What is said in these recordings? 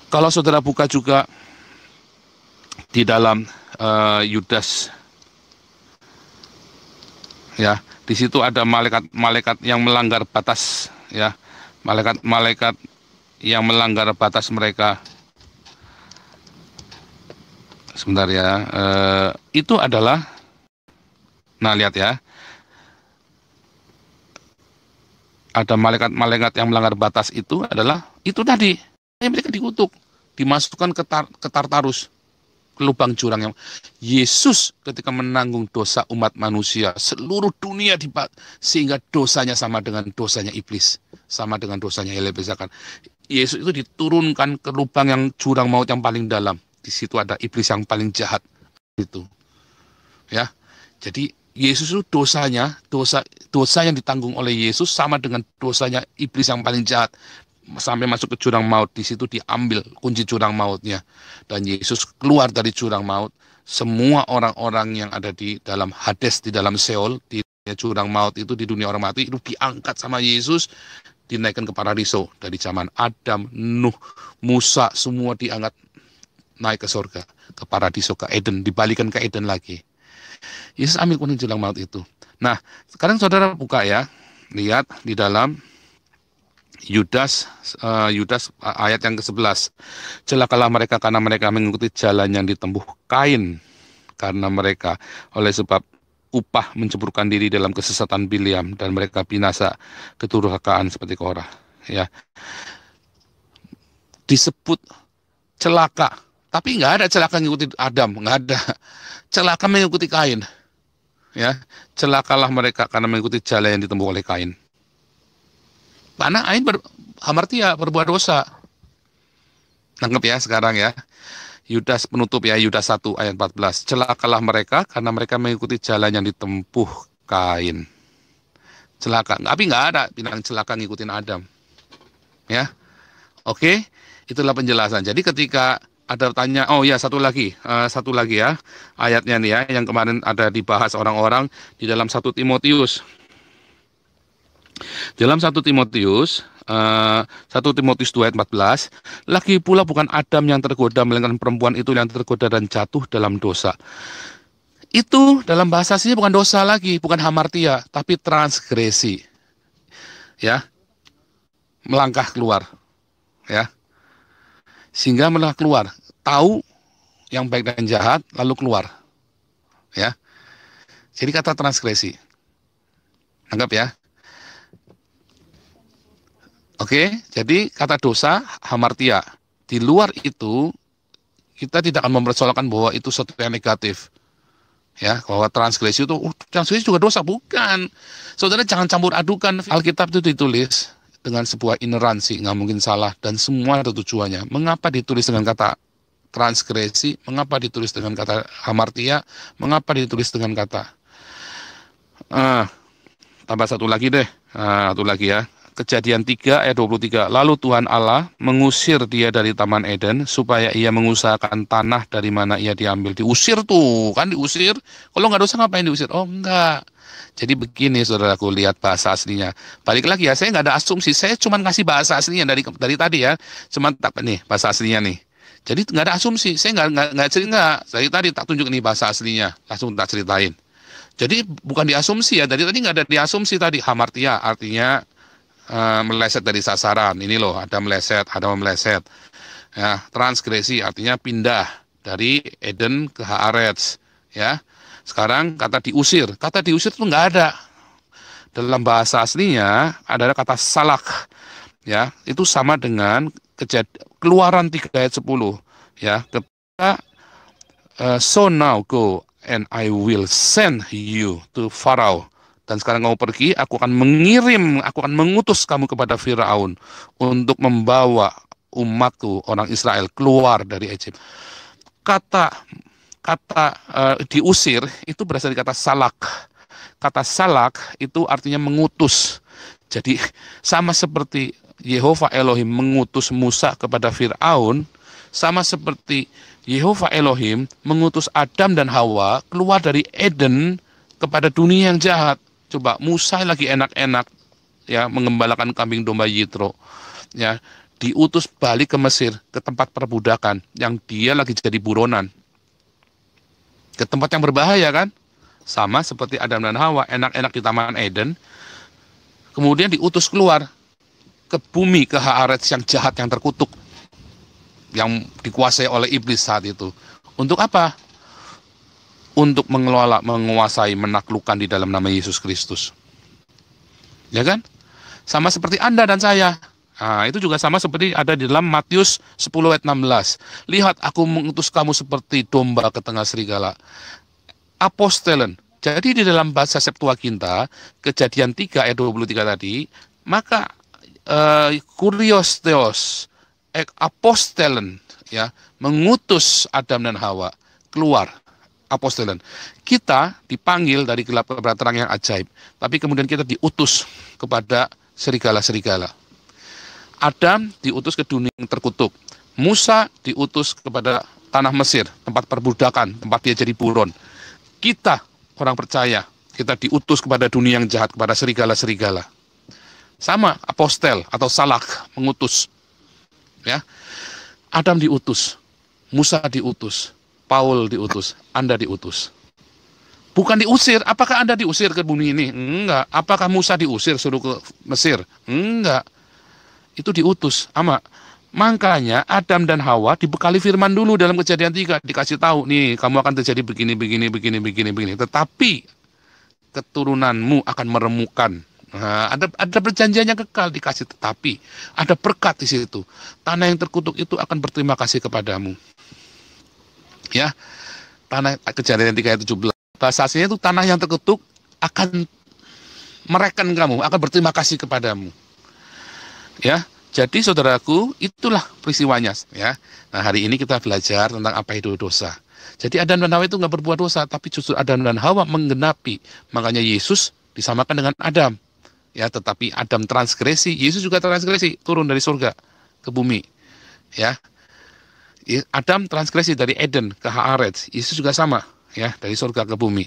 Kalau saudara buka juga di dalam Yudas, ya, di situ ada malaikat-malaikat yang melanggar batas, ya, malaikat-malaikat yang melanggar batas mereka. Sebentar ya, itu adalah, nah lihat ya, ada malaikat-malaikat yang melanggar batas itu adalah itu tadi, yang mereka dikutuk, dimasukkan ke Tartarus, ke lubang jurang yang Yesus ketika menanggung dosa umat manusia seluruh dunia sehingga dosanya sama dengan dosanya iblis, sama dengan dosanya Elebezakan. Yesus itu diturunkan ke lubang yang jurang maut yang paling dalam. Di situ ada iblis yang paling jahat itu. Ya. Jadi Yesus itu dosa yang ditanggung oleh Yesus sama dengan dosanya iblis yang paling jahat, sampai masuk ke jurang maut. Di situ diambil kunci jurang mautnya, dan Yesus keluar dari jurang maut. Semua orang-orang yang ada di dalam Hades, di dalam Seol, di jurang maut itu, di dunia orang mati itu diangkat sama Yesus, dinaikkan ke paradiso. Dari zaman Adam, Nuh, Musa, semua diangkat naik ke surga, ke paradiso, ke Eden, dibalikan ke Eden lagi. Yesus ambil kunci jurang maut itu. Nah, sekarang saudara buka ya, lihat di dalam Yudas ayat yang ke-11. Celakalah mereka karena mereka mengikuti jalan yang ditempuh Kain, karena mereka oleh sebab upah menceburkan diri dalam kesesatan Bileam, dan mereka binasa kedurhakaan seperti Korah. Ya, disebut celaka, tapi nggak ada celaka mengikuti Adam, nggak ada. Celaka mengikuti Kain. Ya, celakalah mereka karena mengikuti jalan yang ditempuh oleh Kain. Karena Kain hamartia, berbuat dosa. Nangkep ya sekarang ya. Yudas penutup ya, Yudas 1 ayat 14. Celakalah mereka karena mereka mengikuti jalan yang ditempuh Kain. Celaka, tapi nggak ada bilang celaka ngikutin Adam. Ya, oke, itulah penjelasan. Jadi ketika ada tanya, oh ya satu lagi ya ayatnya nih ya, yang kemarin ada dibahas orang-orang di dalam 1 Timotius. Dalam 1 Timotius 1 Timotius 2 ayat 14, lagi pula bukan Adam yang tergoda, melainkan perempuan itu yang tergoda dan jatuh dalam dosa. Itu dalam bahasa aslinya bukan dosa lagi, bukan hamartia, tapi transgresi. Ya, melangkah keluar. Ya. Sehingga melangkah keluar, tahu yang baik dan jahat, lalu keluar. Ya. Jadi kata transgresi. Anggap ya. Oke, jadi kata dosa, hamartia. Di luar itu, kita tidak akan mempersoalkan bahwa itu sesuatu yang negatif. Ya, bahwa transgresi itu, transgresi juga dosa. Bukan. Saudara jangan campur adukan. Alkitab itu ditulis dengan sebuah ineransi, nggak mungkin salah, dan semua ada tujuannya. Mengapa ditulis dengan kata transgresi? Mengapa ditulis dengan kata hamartia? Mengapa ditulis dengan kata tambah satu lagi deh, satu lagi ya. Kejadian 3 ayat 23. Lalu Tuhan Allah mengusir dia dari Taman Eden supaya ia mengusahakan tanah dari mana ia diambil. Diusir tuh, kan diusir. Kalau nggak dosa ngapain diusir? Oh enggak. Jadi begini saudaraku, lihat bahasa aslinya. Balik lagi ya, saya nggak ada asumsi. Saya cuma ngasih bahasa aslinya dari tadi ya. Cuma tak nih bahasa aslinya nih. Jadi nggak ada asumsi. Saya nggak cerita. Dari tadi tak tunjuk nih bahasa aslinya. Langsung tak ceritain. Jadi bukan diasumsi ya. Dari tadi nggak ada diasumsi tadi. Hamartia artinya meleset dari sasaran. Ini loh, ada meleset. Ya, transgresi artinya pindah dari Eden ke Haaretz. Ya, sekarang kata diusir. Kata diusir itu nggak ada. Dalam bahasa aslinya adalah kata salak. Ya, itu sama dengan Keluaran 3 ayat 10. Ya, ketika so now go and I will send you to Pharaoh. Dan sekarang kamu pergi, aku akan mengutus kamu kepada Firaun untuk membawa umatku, orang Israel, keluar dari Egypt. Kata diusir itu berasal dari kata salak. Kata salak itu artinya mengutus. Jadi sama seperti Yehova Elohim mengutus Musa kepada Firaun, sama seperti Yehova Elohim mengutus Adam dan Hawa keluar dari Eden kepada dunia yang jahat. Coba Musa lagi enak-enak ya mengembalakan kambing domba Yitro. Ya, diutus balik ke Mesir, ke tempat perbudakan, yang dia lagi jadi buronan. Ke tempat yang berbahaya kan? Sama seperti Adam dan Hawa, enak-enak di Taman Eden, kemudian diutus keluar ke bumi, ke Haaretz yang jahat, yang terkutuk, yang dikuasai oleh iblis saat itu. Untuk apa? Untuk mengelola, menguasai, menaklukkan di dalam nama Yesus Kristus. Ya kan? Sama seperti Anda dan saya. Nah, itu juga sama seperti ada di dalam Matius 10 ayat 16. Lihat, aku mengutus kamu seperti domba ke tengah serigala. Apostelen. Jadi di dalam bahasa Septuaginta, Kejadian 3 ayat 23 tadi, maka kurios theos, apostelen, ya, mengutus Adam dan Hawa keluar. Apostelen. Kita dipanggil dari gelap kepada terang yang ajaib, tapi kemudian kita diutus kepada serigala-serigala. Adam diutus ke dunia yang terkutuk. Musa diutus kepada tanah Mesir, tempat perbudakan, tempat dia jadi buron. Kita, orang percaya, kita diutus kepada dunia yang jahat, kepada serigala-serigala. Sama, apostel atau salak, mengutus. Ya, Adam diutus, Musa diutus, Paul diutus, Anda diutus. Bukan diusir. Apakah Anda diusir ke bumi ini? Enggak. Apakah Musa diusir suruh ke Mesir? Enggak. Itu diutus. Ama. Makanya Adam dan Hawa dibekali firman dulu dalam Kejadian 3. Dikasih tahu, nih kamu akan terjadi begini. Tetapi keturunanmu akan meremukan. Nah, ada perjanjiannya kekal, dikasih tetapi. Ada berkat di situ. Tanah yang terkutuk itu akan berterima kasih kepadamu. Ya, tanah Kejadian 3 ayat 17. Bahasa aslinya itu tanah yang terkutuk akan mereken kamu, akan berterima kasih kepadamu. Ya, jadi saudaraku, itulah peristiwanya. Ya, nah hari ini kita belajar tentang apa itu dosa. Jadi Adam dan Hawa itu nggak berbuat dosa, tapi justru Adam dan Hawa menggenapi. Makanya Yesus disamakan dengan Adam. Ya, tetapi Adam transgresi, Yesus juga transgresi, turun dari surga ke bumi. Ya, Adam transgresi dari Eden ke Haaretz, Yesus juga sama, ya, dari surga ke bumi.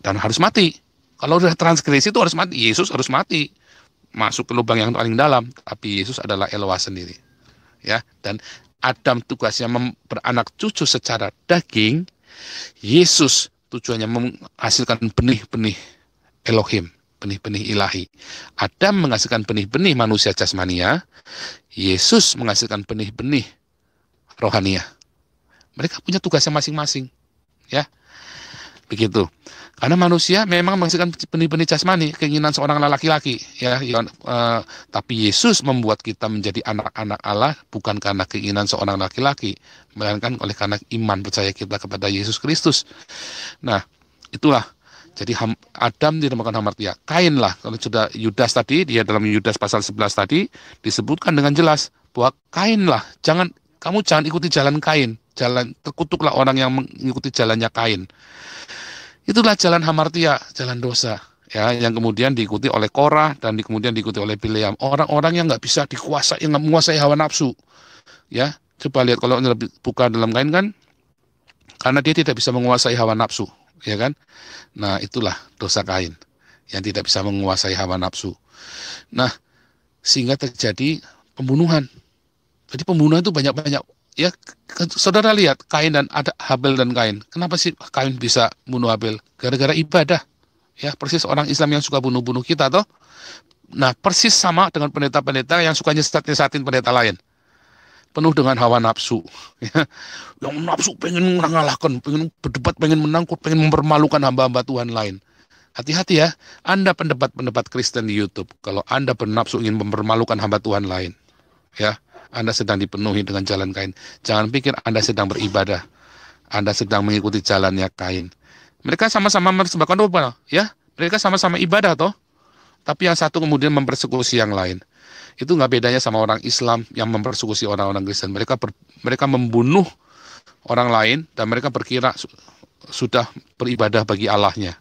Dan harus mati. Kalau udah transgresi itu harus mati, Yesus harus mati. Masuk ke lubang yang paling dalam, tapi Yesus adalah Eloah sendiri. Ya, dan Adam tugasnya beranak cucu secara daging, Yesus tujuannya menghasilkan benih-benih Elohim, benih-benih ilahi. Adam menghasilkan benih-benih manusia jasmania, Yesus menghasilkan benih-benih rohania. Mereka punya tugasnya masing-masing. Ya, begitu. Karena manusia memang menghasilkan benih-benih jasmani, keinginan seorang laki-laki, ya, tapi Yesus membuat kita menjadi anak-anak Allah bukan karena keinginan seorang laki-laki, melainkan oleh karena iman percaya kita kepada Yesus Kristus. Nah, itulah. Jadi Adam dinamakan hamartia. Kain lah, kalau sudah Yudas tadi, dia dalam Yudas pasal 11 tadi disebutkan dengan jelas bahwa Kain lah, kamu jangan ikuti jalan Kain, terkutuklah orang yang mengikuti jalannya Kain. Itulah jalan hamartia, jalan dosa, ya, yang kemudian diikuti oleh Korah dan kemudian diikuti oleh Bileam. Orang-orang yang nggak bisa dikuasai, yang nggak menguasai hawa nafsu, ya. Coba lihat kalau buka dalam Kain kan, karena dia tidak bisa menguasai hawa nafsu, ya kan. Nah, itulah dosa Kain, yang tidak bisa menguasai hawa nafsu. Nah, sehingga terjadi pembunuhan. Jadi pembunuhan itu banyak-banyak. Ya, saudara lihat Kain dan ada Habel dan Kain. Kenapa sih Kain bisa bunuh Habel? Gara-gara ibadah. Ya, persis orang Islam yang suka bunuh-bunuh kita, toh. Nah, persis sama dengan pendeta-pendeta yang suka nyesatin pendeta lain. Penuh dengan hawa nafsu. Ya, yang nafsu pengen mengalahkan, pengen berdebat, pengen menangkut, pengen mempermalukan hamba-hamba Tuhan lain. Hati-hati ya, Anda pendebat-pendebat Kristen di YouTube. Kalau Anda bernafsu ingin mempermalukan hamba Tuhan lain, ya, Anda sedang dipenuhi dengan jalan Kain. Jangan pikir Anda sedang beribadah. Anda sedang mengikuti jalannya Kain. Mereka sama-sama mempersembahkan korban, ya. Mereka sama-sama ibadah, toh. Tapi yang satu kemudian mempersekusi yang lain. Itu nggak bedanya sama orang Islam yang mempersekusi orang-orang Kristen. Mereka membunuh orang lain dan mereka berkira sudah beribadah bagi Allahnya.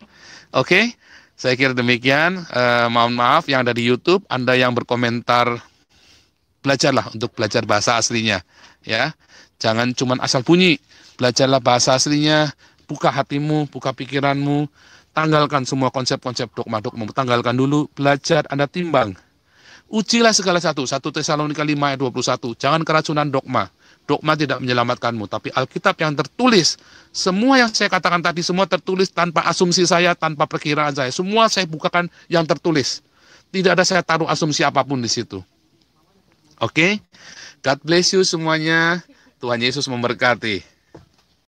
Oke, saya kira demikian. Mohon maaf yang ada di YouTube, Anda yang berkomentar, belajarlah untuk belajar bahasa aslinya, ya. Jangan cuma asal bunyi, belajarlah bahasa aslinya, buka hatimu, buka pikiranmu, tanggalkan semua konsep-konsep dogma-dogma, tanggalkan dulu, belajar, Anda timbang. Ujilah segala satu. 1 Tesalonika 5 ayat 21. Jangan keracunan dogma. Dogma tidak menyelamatkanmu, tapi Alkitab yang tertulis. Semua yang saya katakan tadi, semua tertulis tanpa asumsi saya, tanpa perkiraan saya. Semua saya bukakan yang tertulis. Tidak ada saya taruh asumsi apapun di situ. Oke? God bless you semuanya. Tuhan Yesus memberkati.